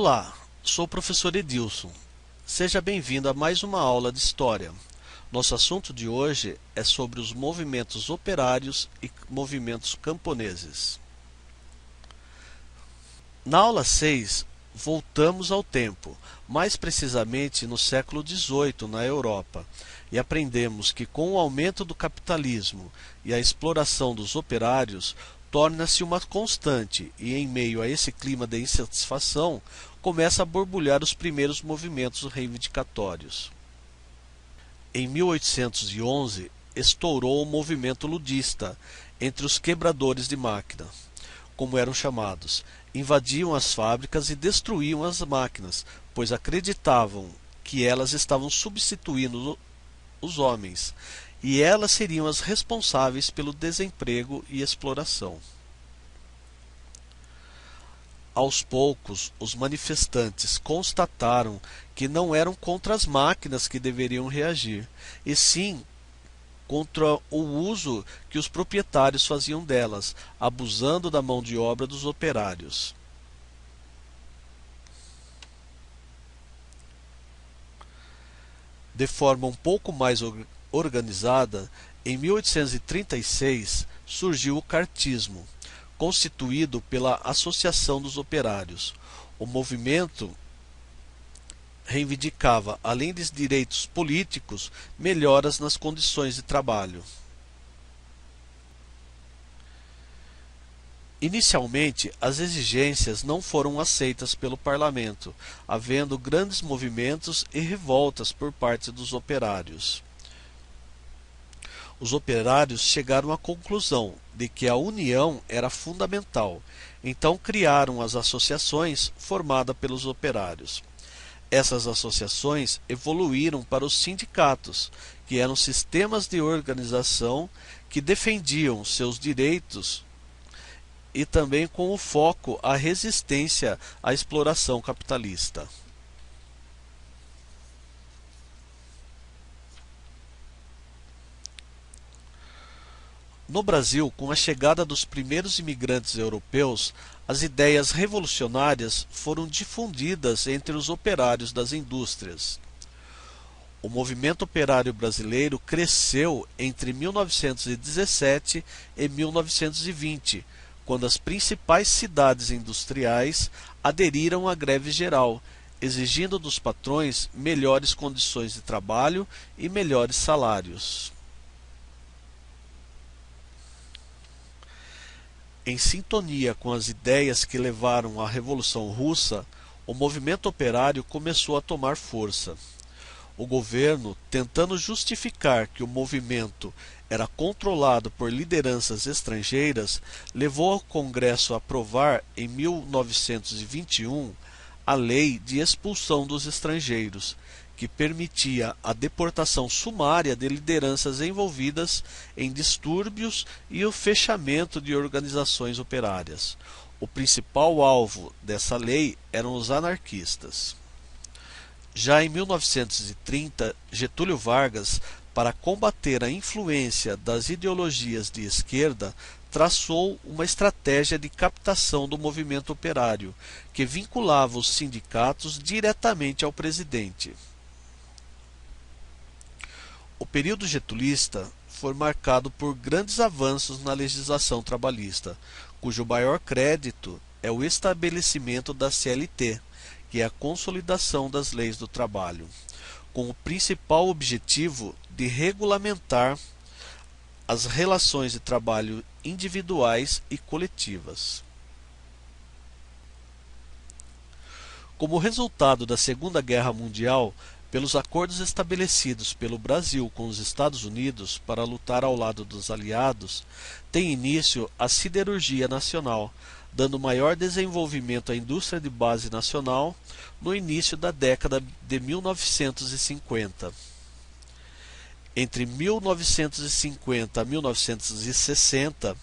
Olá, sou o professor Edilson. Seja bem-vindo a mais uma aula de História. Nosso assunto de hoje é sobre os movimentos operários e movimentos camponeses. Na aula 6, voltamos ao tempo, mais precisamente no século XVIII na Europa, e aprendemos que com o aumento do capitalismo e a exploração dos operários, torna-se uma constante e, em meio a esse clima de insatisfação, começa a borbulhar os primeiros movimentos reivindicatórios. Em 1811, estourou o movimento ludista entre os quebradores de máquina, como eram chamados. Invadiam as fábricas e destruíam as máquinas, pois acreditavam que elas estavam substituindo os homens, e elas seriam as responsáveis pelo desemprego e exploração. Aos poucos, os manifestantes constataram que não eram contra as máquinas que deveriam reagir, e sim contra o uso que os proprietários faziam delas, abusando da mão de obra dos operários. De forma um pouco mais organizada, em 1836 surgiu o cartismo, constituído pela Associação dos Operários. O movimento reivindicava, além de direitos políticos, melhoras nas condições de trabalho. Inicialmente, as exigências não foram aceitas pelo parlamento, havendo grandes movimentos e revoltas por parte dos operários. Os operários chegaram à conclusão de que a união era fundamental, então criaram as associações formadas pelos operários. Essas associações evoluíram para os sindicatos, que eram sistemas de organização que defendiam seus direitos e também com o foco à resistência à exploração capitalista. No Brasil, com a chegada dos primeiros imigrantes europeus, as ideias revolucionárias foram difundidas entre os operários das indústrias. O movimento operário brasileiro cresceu entre 1917 e 1920, quando as principais cidades industriais aderiram à greve geral, exigindo dos patrões melhores condições de trabalho e melhores salários. Em sintonia com as ideias que levaram à Revolução Russa, o movimento operário começou a tomar força. O governo, tentando justificar que o movimento era controlado por lideranças estrangeiras, levou ao Congresso a aprovar, em 1921, a Lei de Expulsão dos Estrangeiros, que permitia a deportação sumária de lideranças envolvidas em distúrbios e o fechamento de organizações operárias. O principal alvo dessa lei eram os anarquistas. Já em 1930, Getúlio Vargas, para combater a influência das ideologias de esquerda, traçou uma estratégia de captação do movimento operário, que vinculava os sindicatos diretamente ao presidente. O período getulista foi marcado por grandes avanços na legislação trabalhista, cujo maior crédito é o estabelecimento da CLT, que é a consolidação das leis do trabalho, com o principal objetivo de regulamentar as relações de trabalho individuais e coletivas. Como resultado da Segunda Guerra Mundial, pelos acordos estabelecidos pelo Brasil com os Estados Unidos para lutar ao lado dos aliados, tem início a siderurgia nacional, dando maior desenvolvimento à indústria de base nacional no início da década de 1950. Entre 1950 e 1960,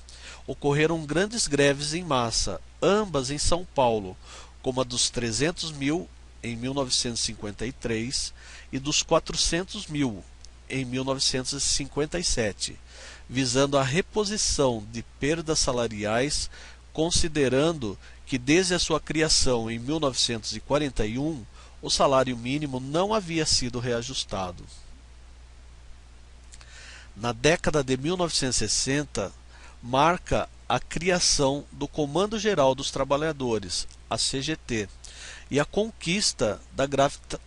ocorreram grandes greves em massa, ambas em São Paulo, como a dos 300 mil em 1953 e dos 400 mil em 1957, visando a reposição de perdas salariais, considerando que desde a sua criação em 1941, o salário mínimo não havia sido reajustado. Na década de 1960, marca a criação do Comando Geral dos Trabalhadores, a CGT, e a conquista da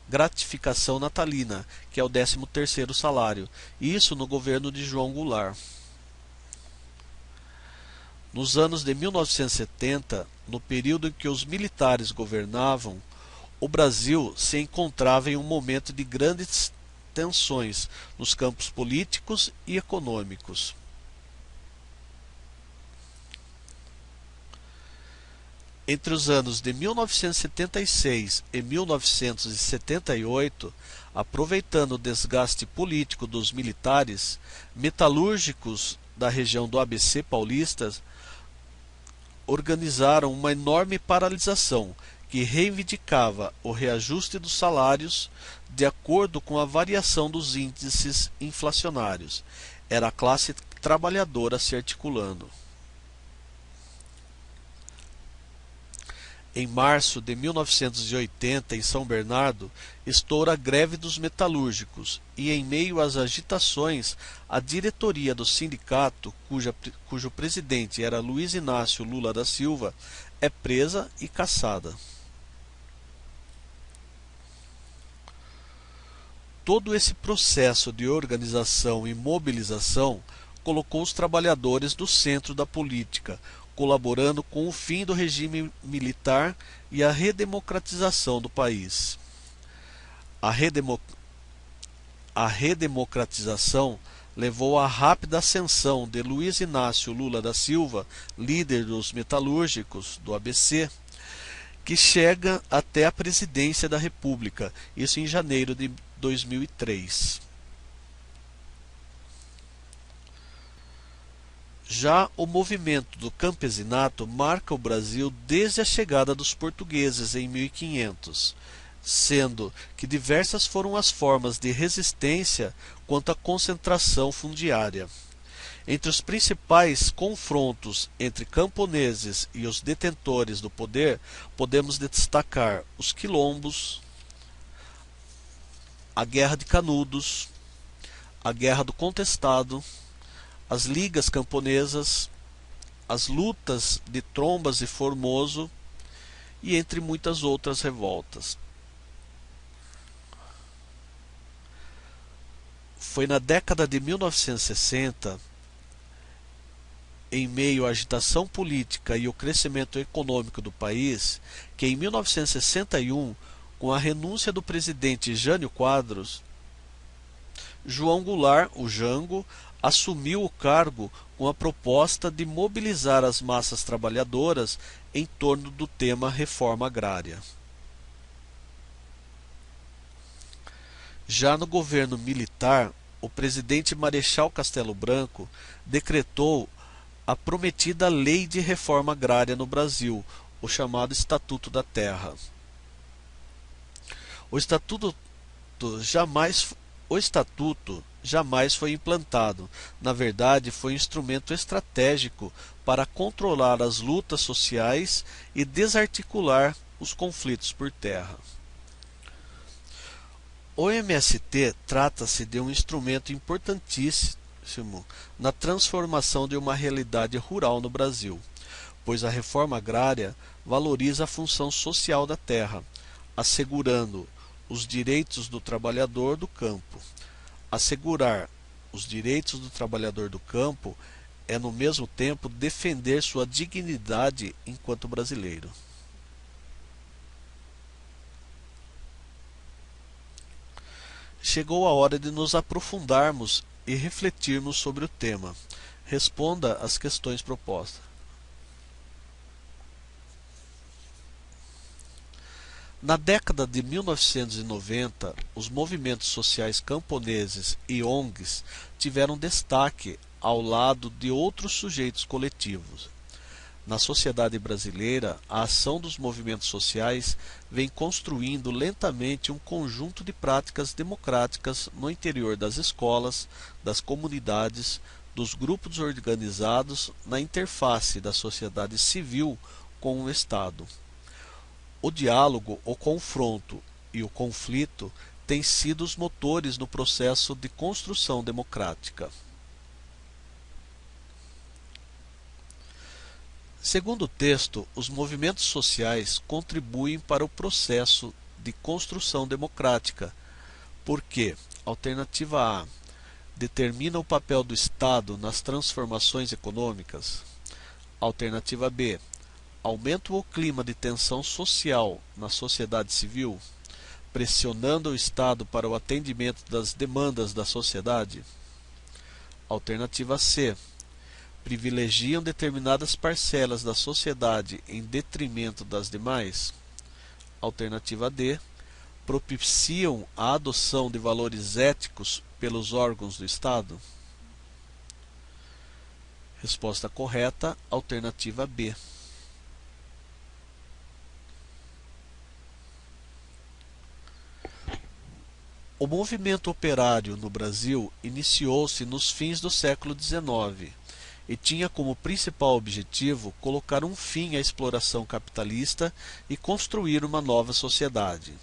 gratificação natalina, que é o 13º salário, isso no governo de João Goulart. Nos anos de 1970, no período em que os militares governavam, o Brasil se encontrava em um momento de grandes tensões nos campos políticos e econômicos. Entre os anos de 1976 e 1978, aproveitando o desgaste político dos militares, metalúrgicos da região do ABC paulista organizaram uma enorme paralisação que reivindicava o reajuste dos salários de acordo com a variação dos índices inflacionários. Era a classe trabalhadora se articulando. Em março de 1980, em São Bernardo, estoura a greve dos metalúrgicos e, em meio às agitações, a diretoria do sindicato, cujo presidente era Luiz Inácio Lula da Silva, é presa e cassada. Todo esse processo de organização e mobilização colocou os trabalhadores no centro da política, colaborando com o fim do regime militar e a redemocratização do país. A redemocratização levou à rápida ascensão de Luiz Inácio Lula da Silva, líder dos metalúrgicos do ABC, que chega até a presidência da República, isso em janeiro de 2003. Já o movimento do campesinato marca o Brasil desde a chegada dos portugueses em 1500, sendo que diversas foram as formas de resistência quanto à concentração fundiária. Entre os principais confrontos entre camponeses e os detentores do poder, podemos destacar os quilombos, a Guerra de Canudos, a Guerra do Contestado, as ligas camponesas, as lutas de Trombas e Formoso e entre muitas outras revoltas. Foi na década de 1960, em meio à agitação política e o crescimento econômico do país, que em 1961, com a renúncia do presidente Jânio Quadros, João Goulart, o Jango, assumiu o cargo com a proposta de mobilizar as massas trabalhadoras em torno do tema reforma agrária. Já no governo militar, o presidente Marechal Castelo Branco decretou a prometida Lei de Reforma Agrária no Brasil, o chamado Estatuto da Terra. O estatuto jamais foi implantado. Na verdade, foi um instrumento estratégico para controlar as lutas sociais e desarticular os conflitos por terra. O MST trata-se de um instrumento importantíssimo na transformação de uma realidade rural no Brasil, pois a reforma agrária valoriza a função social da terra, assegurando os direitos do trabalhador do campo. Assegurar os direitos do trabalhador do campo é, no mesmo tempo, defender sua dignidade enquanto brasileiro. Chegou a hora de nos aprofundarmos e refletirmos sobre o tema. Responda às questões propostas. Na década de 1990, os movimentos sociais camponeses e ONGs tiveram destaque ao lado de outros sujeitos coletivos. Na sociedade brasileira, a ação dos movimentos sociais vem construindo lentamente um conjunto de práticas democráticas no interior das escolas, das comunidades, dos grupos organizados, na interface da sociedade civil com o Estado. O diálogo, o confronto e o conflito têm sido os motores no processo de construção democrática. Segundo o texto, os movimentos sociais contribuem para o processo de construção democrática, porque, alternativa A, determina o papel do Estado nas transformações econômicas. Alternativa B, aumenta o clima de tensão social na sociedade civil, pressionando o Estado para o atendimento das demandas da sociedade. Alternativa C, privilegiam determinadas parcelas da sociedade em detrimento das demais. Alternativa D, propiciam a adoção de valores éticos pelos órgãos do Estado. Resposta correta, alternativa B. O movimento operário no Brasil iniciou-se nos fins do século XIX e tinha como principal objetivo colocar um fim à exploração capitalista e construir uma nova sociedade.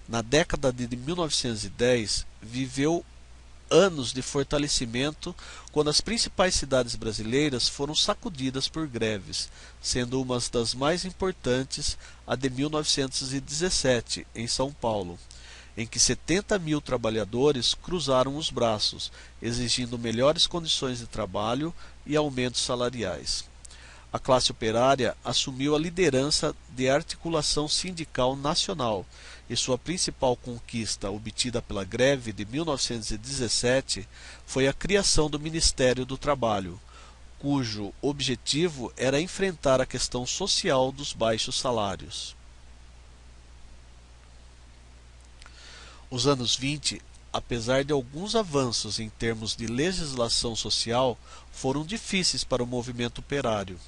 Na década de 1910, viveu anos de fortalecimento quando as principais cidades brasileiras foram sacudidas por greves, sendo uma das mais importantes a de 1917, em São Paulo, em que 70.000 trabalhadores cruzaram os braços, exigindo melhores condições de trabalho e aumentos salariais. A classe operária assumiu a liderança de articulação sindical nacional e sua principal conquista obtida pela greve de 1917 foi a criação do Ministério do Trabalho, cujo objetivo era enfrentar a questão social dos baixos salários. Os anos 20, apesar de alguns avanços em termos de legislação social, foram difíceis para o movimento operário,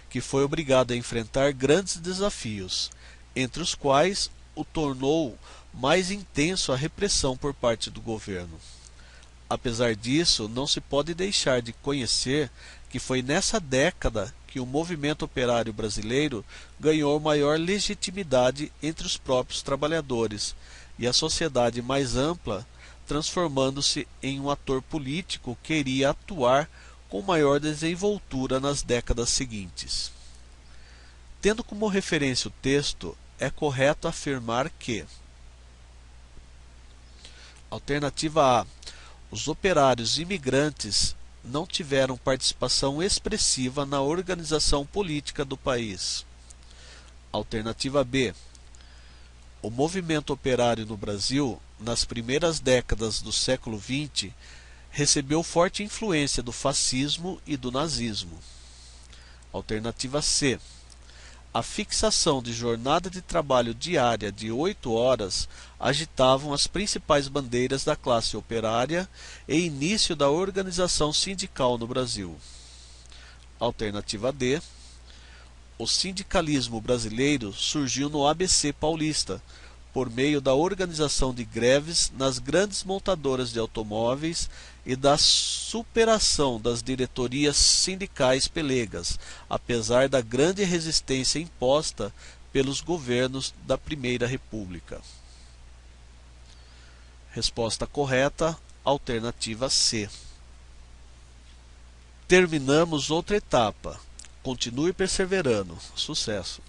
que foi obrigado a enfrentar grandes desafios, entre os quais o tornou mais intenso a repressão por parte do governo. Apesar disso, não se pode deixar de conhecer que foi nessa década que o movimento operário brasileiro ganhou maior legitimidade entre os próprios trabalhadores e a sociedade mais ampla, transformando-se em um ator político que iria atuar com maior desenvoltura nas décadas seguintes. Tendo como referência o texto, é correto afirmar que: alternativa A, os operários imigrantes não tiveram participação expressiva na organização política do país. Alternativa B, o movimento operário no Brasil, nas primeiras décadas do século XX, recebeu forte influência do fascismo e do nazismo. Alternativa C, a fixação de jornada de trabalho diária de 8 horas agitavam as principais bandeiras da classe operária e início da organização sindical no Brasil. Alternativa D, o sindicalismo brasileiro surgiu no ABC paulista, por meio da organização de greves nas grandes montadoras de automóveis e da superação das diretorias sindicais pelegas, apesar da grande resistência imposta pelos governos da Primeira República. Resposta correta, alternativa C. Terminamos outra etapa. Continue perseverando. Sucesso!